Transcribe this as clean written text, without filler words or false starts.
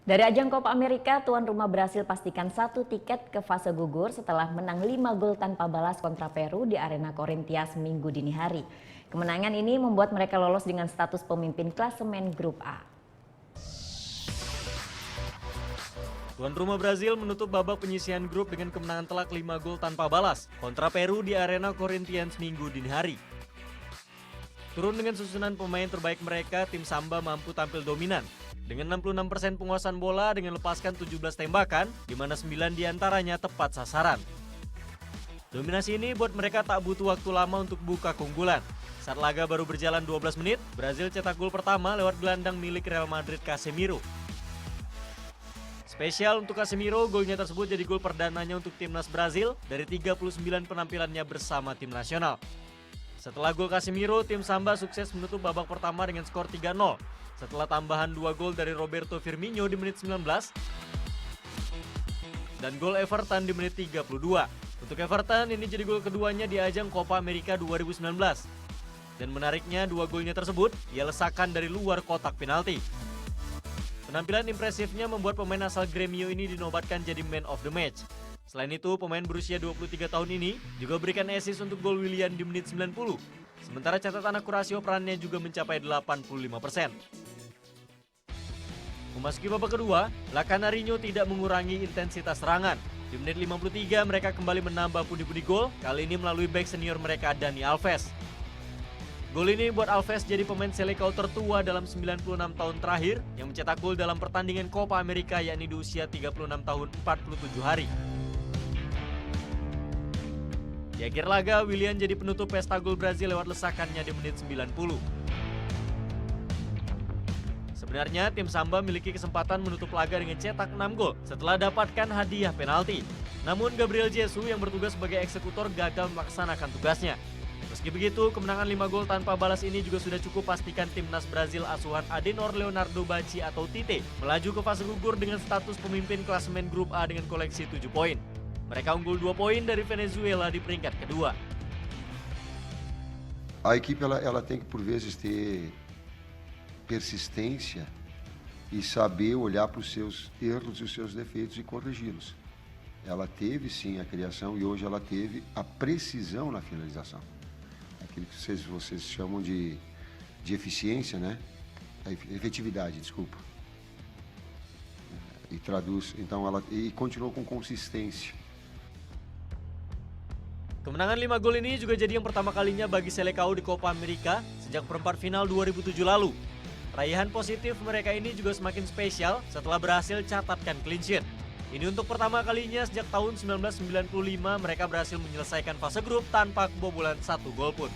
Dari ajang Copa America, tuan rumah berhasil pastikan 1 tiket ke fase gugur setelah menang 5 gol tanpa balas kontra Peru di Arena Corinthians Minggu dini hari. Kemenangan ini membuat mereka lolos dengan status pemimpin klasemen Grup A. Tuan rumah Brazil menutup babak penyisihan grup dengan kemenangan telak 5 gol tanpa balas kontra Peru di Arena Corinthians Minggu dini hari. Turun dengan susunan pemain terbaik mereka, tim Samba mampu tampil dominan. Dengan 66% penguasaan bola dengan lepaskan 17 tembakan, di mana 9 diantaranya tepat sasaran. Dominasi ini buat mereka tak butuh waktu lama untuk buka keunggulan. Saat laga baru berjalan 12 menit, Brazil cetak gol pertama lewat gelandang milik Real Madrid Casemiro. Spesial untuk Casemiro, golnya tersebut jadi gol perdananya untuk timnas Brazil dari 39 penampilannya bersama tim nasional. Setelah gol Casemiro, tim Samba sukses menutup babak pertama dengan skor 3-0. Setelah tambahan 2 gol dari Roberto Firmino di menit 19 dan gol Everton di menit 32. Untuk Everton, ini jadi gol keduanya di ajang Copa America 2019. Dan menariknya, 2 golnya tersebut ia lesakan dari luar kotak penalti. Penampilan impresifnya membuat pemain asal Gremio ini dinobatkan jadi man of the match. Selain itu, pemain berusia 23 tahun ini juga berikan assist untuk gol Willian di menit 90. Sementara catatan akurasi operannya juga mencapai 85%. Memasuki babak kedua, La Canarinho tidak mengurangi intensitas serangan. Di menit 53 mereka kembali menambah pundi-pundi gol, kali ini melalui bek senior mereka Dani Alves. Gol ini buat Alves jadi pemain Selecao tertua dalam 96 tahun terakhir yang mencetak gol dalam pertandingan Copa America, yakni di usia 36 tahun 47 hari. Di akhir laga, Willian jadi penutup pesta gol Brazil lewat lesakannya di menit 90. Sebenarnya tim Samba memiliki kesempatan menutup laga dengan cetak 6 gol setelah dapatkan hadiah penalti. Namun Gabriel Jesus yang bertugas sebagai eksekutor gagal melaksanakan tugasnya. Meski begitu, kemenangan 5 gol tanpa balas ini juga sudah cukup pastikan timnas Brazil asuhan Adenor Leonardo Bacci atau Tite melaju ke fase gugur dengan status pemimpin klasemen Grup A dengan koleksi 7 poin. Mereka unggul 2 poin dari Venezuela di peringkat kedua. A equipe ela tem que por vezes ter persistência e saber olhar para os seus erros e os seus defeitos e corrigi-los. Ela teve sim a criação e hoje ela teve a precisão na finalização. Aquilo que vocês chamam de eficiência, né? A efetividade, desculpa. E traduz, então ela continuou com consistência. Kemenangan 5 gol ini juga jadi yang pertama kalinya bagi Selecao di Copa America sejak perempat final 2007 lalu. Raihan positif mereka ini juga semakin spesial setelah berhasil catatkan clean sheet. Ini untuk pertama kalinya sejak tahun 1995 mereka berhasil menyelesaikan fase grup tanpa kebobolan 1 gol pun.